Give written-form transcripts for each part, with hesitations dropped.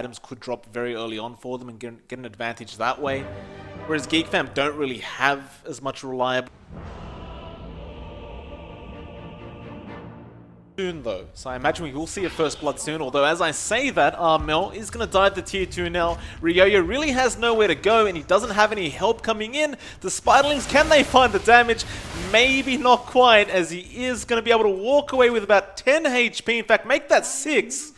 items could drop very early on for them and get an advantage that way. Whereas Geek Fam don't really have as much reliable soon though. So I imagine we will see a first blood soon, although as I say that, Armel is going to dive the tier 2 now. Ryoyo really has nowhere to go and he doesn't have any help coming in. The Spiderlings, can they find the damage? Maybe not quite, as he is going to be able to walk away with about 10 HP. In fact, make that 6.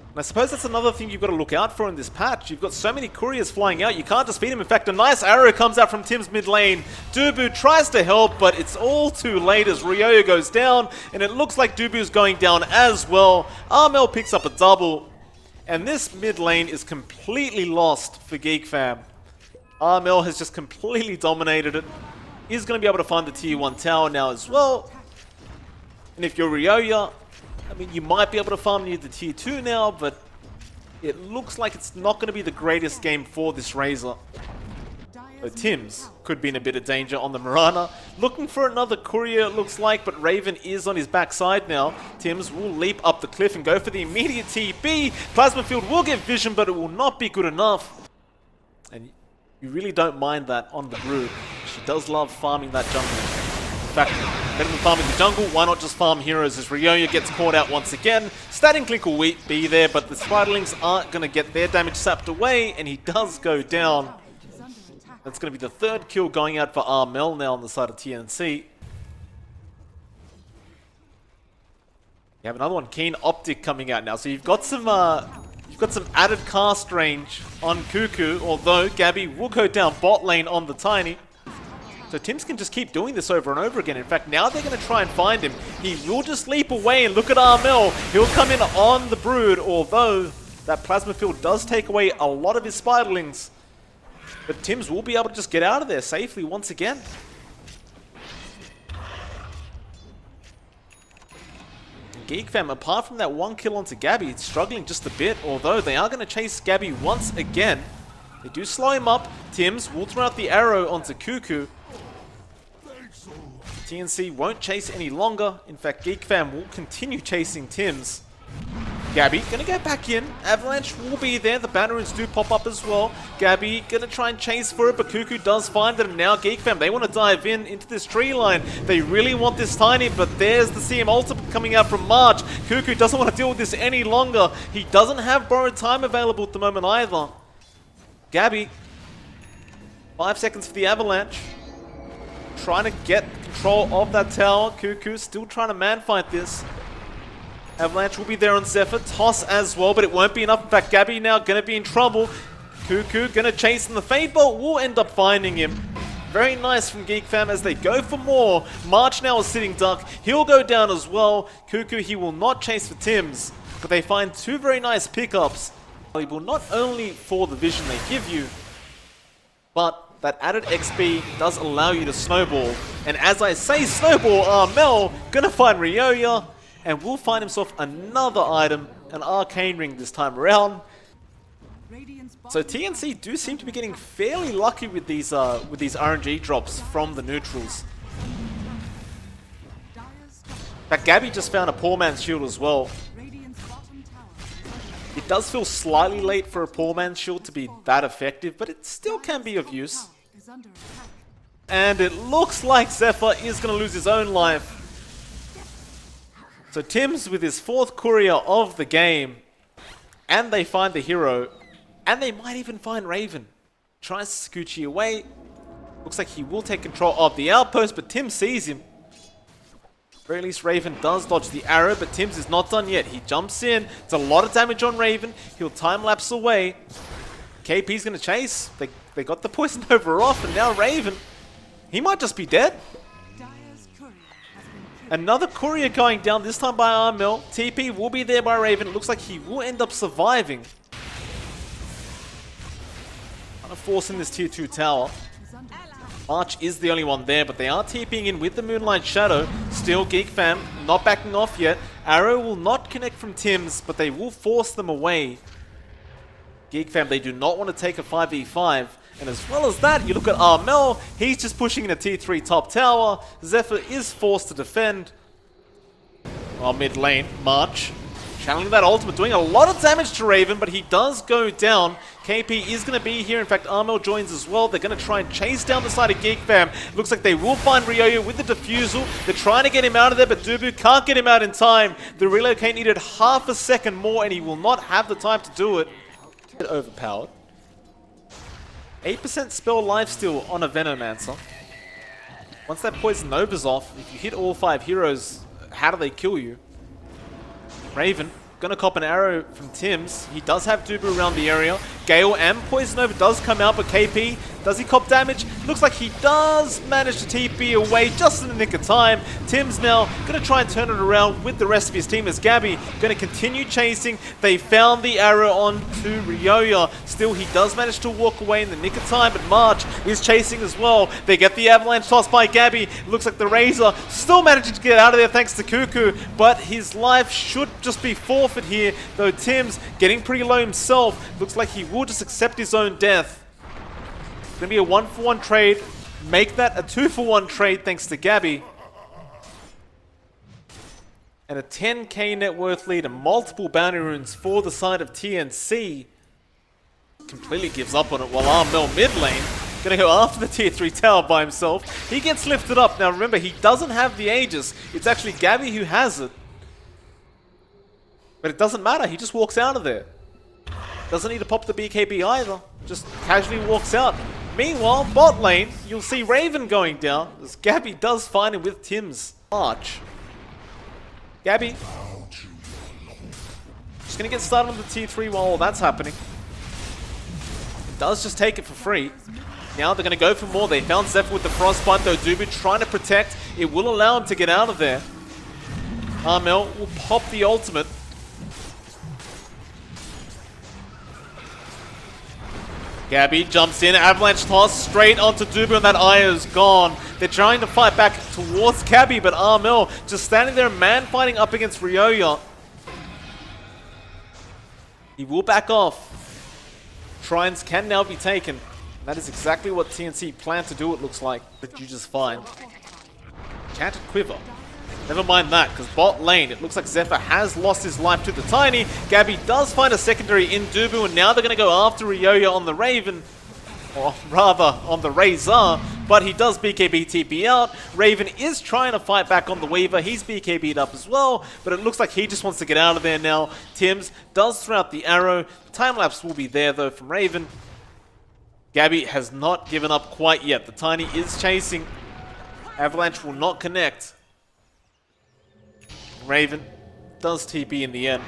And I suppose that's another thing you've got to look out for in this patch. You've got so many couriers flying out, you can't just beat him. In fact, a nice arrow comes out from Tim's mid lane. Dubu tries to help, but it's all too late as Ryoyo goes down, and it looks like Dubu's going down as well. Armel picks up a double, and this mid lane is completely lost for Geek Fam. Armel has just completely dominated it. He's going to be able to find the tier 1 tower now as well. And if you're Ryoyo, I mean, you might be able to farm near the tier 2 now, but it looks like it's not going to be the greatest game for this Razor. So Tims could be in a bit of danger on the Mirana. Looking for another courier, it looks like, but Raven is on his backside now. Tims will leap up the cliff and go for the immediate TP. Plasma Field will get vision, but it will not be good enough. And you really don't mind that on the Brood. She does love farming that jungle. In fact, better than farming the jungle, why not just farm heroes as Ryoyo gets caught out once again. Static Link will be there, but the Spiderlings aren't going to get their damage sapped away, and he does go down. That's going to be the 3rd kill going out for Armel now on the side of TNC. You have another one, Keen Optic, coming out now. So you've got some added cast range on Cuckoo, although Gabby will go down bot lane on the Tiny. So Tims can just keep doing this over and over again. In fact, now they're going to try and find him. He will just leap away, and look at Armel. He'll come in on the Brood, although that Plasma Field does take away a lot of his Spiderlings. But Tims will be able to just get out of there safely once again. Geek Fam, apart from that 1 kill onto Gabby, it's struggling just a bit, although they are going to chase Gabby once again. They do slow him up. Tims will throw out the arrow onto Cuckoo. TNC won't chase any longer. In fact, Geek Fam will continue chasing Tims. Gabby gonna go back in. Avalanche will be there. The Bannerons do pop up as well. Gabby gonna try and chase for it, but Cuckoo does find them. Now Geek Fam, they want to dive into this tree line. They really want this Tiny, but there's the CM ultimate coming out from March. Cuckoo doesn't want to deal with this any longer. He doesn't have borrowed time available at the moment either. Gabby, 5 seconds for the Avalanche. Trying to get control of that tower. Cuckoo still trying to man-fight this. Avalanche will be there on Zephyr. Toss as well, but it won't be enough. In fact, Gabby now going to be in trouble. Cuckoo going to chase, and the Fade Bolt will end up finding him. Very nice from Geek Fam as they go for more. March now is sitting duck. He'll go down as well. Cuckoo, he will not chase for Tims, but they find 2 very nice pickups. Valuable not only for the vision they give you, but that added XP does allow you to snowball. And as I say snowball, Armel gonna find Ryoyo and will find himself another item, an Arcane Ring this time around. So TNC do seem to be getting fairly lucky with these RNG drops from the neutrals. In fact, Gabby just found a poor man's shield as well. It does feel slightly late for a poor man's shield to be that effective, but it still can be of use. And it looks like Zephyr is going to lose his own life. So Tims with his 4th courier of the game, and they find the hero, and they might even find Raven. Tries to scooch you away. Looks like he will take control of the outpost, but Tims sees him. At very least Raven does dodge the arrow, but Tims is not done yet. He jumps in. It's a lot of damage on Raven. He'll time-lapse away. KP's going to chase. They got the Poison Over off, and now Raven, he might just be dead. Another courier going down, this time by Armel. TP will be there by Raven. It looks like he will end up surviving. Kind of forcing this tier 2 tower. March is the only one there, but they are TPing in with the Moonlight Shadow. Still Geek Fam, not backing off yet. Arrow will not connect from Tims, but they will force them away. Geek Fam, they do not want to take a 5v5. And as well as that, you look at Armel, he's just pushing in a tier 3 top tower. Zephyr is forced to defend. Well, mid lane, March channeling that ultimate, doing a lot of damage to Raven, but he does go down. KP is going to be here. In fact, Armel joins as well. They're going to try and chase down the side of Geek fam. Looks like they will find Ryoyo with the defusal. They're trying to get him out of there, but Dubu can't get him out in time. The relocate needed half a second more, and he will not have the time to do it. Overpowered. 8% spell lifesteal on a Venomancer. Once that Poison Nova's off, if you hit all 5 heroes, how do they kill you? Raven, gonna cop an arrow from Tims. He does have Dubu around the area. Gale and Poison Nova does come out, but KP, does he cop damage? Looks like he does manage to TP away just in the nick of time. Tims now gonna try and turn it around with the rest of his team as Gabby gonna continue chasing. They found the arrow onto Ryoyo. Still, he does manage to walk away in the nick of time, but March is chasing as well. They get the avalanche toss by Gabby. Looks like the Razor still managing to get out of there thanks to Cuckoo, but his life should just be forfeit here, though Tims getting pretty low himself. Looks like he will just accept his own death. It's going to be a 1-for-1 trade. Make that a 2-for-1 trade thanks to Gabby. And a 10k net worth lead and multiple bounty runes for the side of TNC. Completely gives up on it while Armel mid lane going to go after the tier 3 tower by himself. He gets lifted up. Now remember, he doesn't have the Aegis. It's actually Gabby who has it. But it doesn't matter. He just walks out of there. Doesn't need to pop the BKB either. Just casually walks out. Meanwhile, bot lane, you'll see Raven going down as Gabby does find him with Tim's Arch. Gabby. Just going to get started on the tier 3 while all that's happening. Does just take it for free. Now they're going to go for more. They found Zephyr with the Frostbite, though Dubu trying to protect. It will allow him to get out of there. Armel will pop the ultimate. Gabby jumps in, avalanche toss straight onto Dubu, and that Io's gone. They're trying to fight back towards Gabby, but Armel just standing there, man fighting up against Ryoyo. He will back off. Shrines can now be taken. That is exactly what TNC planned to do, it looks like, but you just find. Enchanted Quiver. Never mind that, because bot lane, it looks like Zephyr has lost his life to the Tiny. Gabby does find a secondary in Dubu, and now they're going to go after Ryoyo on the Raven. Or rather, on the Razor, but he does BKB TP out. Raven is trying to fight back on the Weaver. He's BKB'd up as well, but it looks like he just wants to get out of there now. Tims does throw out the arrow. Time-lapse will be there, though, from Raven. Gabby has not given up quite yet. The Tiny is chasing. Avalanche will not connect. Raven does TP in the end.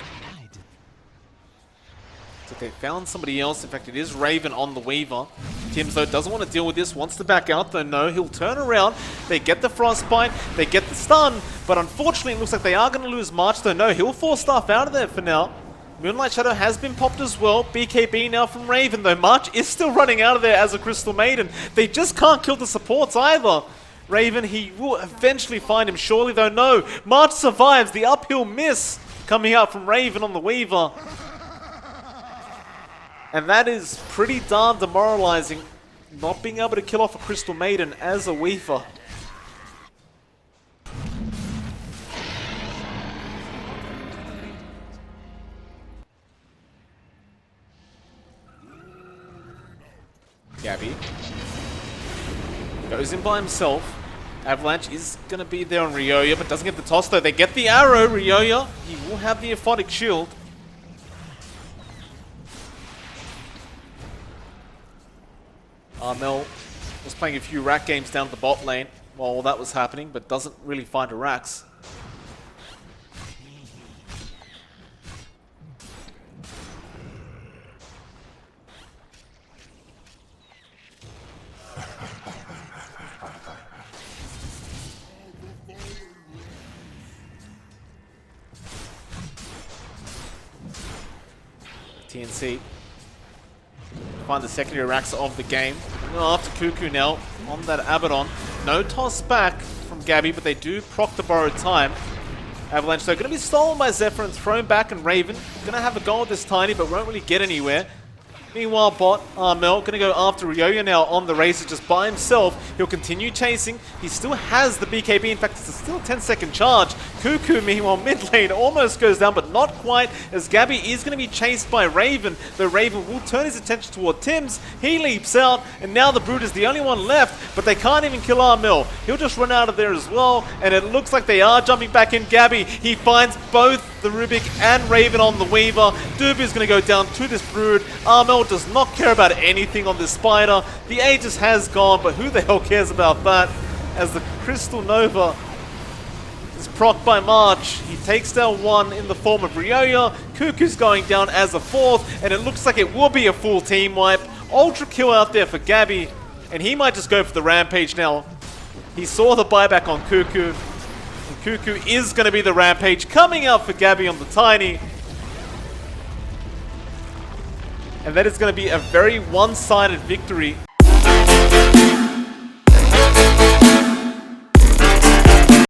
So they found somebody else. In fact, it is Raven on the Weaver. Tims, though, doesn't want to deal with this. Wants to back out, though. No, he'll turn around. They get the Frostbite. They get the stun. But unfortunately, it looks like they are going to lose March, though. No, he'll force staff out of there for now. Moonlight Shadow has been popped as well. BKB now from Raven, though. March is still running out of there as a Crystal Maiden. They just can't kill the supports either. Raven, he will eventually find him, surely, though. No, March survives. The uphill miss coming out from Raven on the Weaver. And that is pretty darn demoralizing, not being able to kill off a Crystal Maiden as a Weaver. Gabby goes in by himself. Avalanche is going to be there on Ryoyo, but doesn't get the toss, though. They get the arrow. Ryoyo, he will have the aphotic shield. Armel was playing a few rack games down at the bot lane while all that was happening, but doesn't really find a racks. TNC find the secondary racks of the game. After Cuckoo now on that Abaddon. No toss back from Gabby, but they do proc the borrowed time. Avalanche, though, going to be stolen by Zephyr and thrown back, and Raven going to have a go at this Tiny, but won't really get anywhere. Meanwhile, bot Armel going to go after Ryoya now on the Razor just by himself. He'll continue chasing. He still has the BKB. In fact, it's still a 10-second charge. Cuckoo, meanwhile, mid lane almost goes down, but not quite, as Gabby is going to be chased by Raven. Though Raven will turn his attention toward Tim's. He leaps out, and now the Brood is the only one left, but they can't even kill Armel. He'll just run out of there as well, and it looks like they are jumping back in. Gabby, he finds both the Rubik and Raven on the Weaver. Doob is going to go down to this Brood. Armel does not care about anything on this Spider. The Aegis has gone, but who the hell cares about that? As the Crystal Nova is procced by March. He takes down one in the form of Ryoya. Cuckoo's going down as a fourth, and it looks like it will be a full team wipe. Ultra kill out there for Gabby, and he might just go for the Rampage now. He saw the buyback on Cuckoo. Cuckoo is going to be the Rampage coming out for Gabby on the Tiny. And that is going to be a very one-sided victory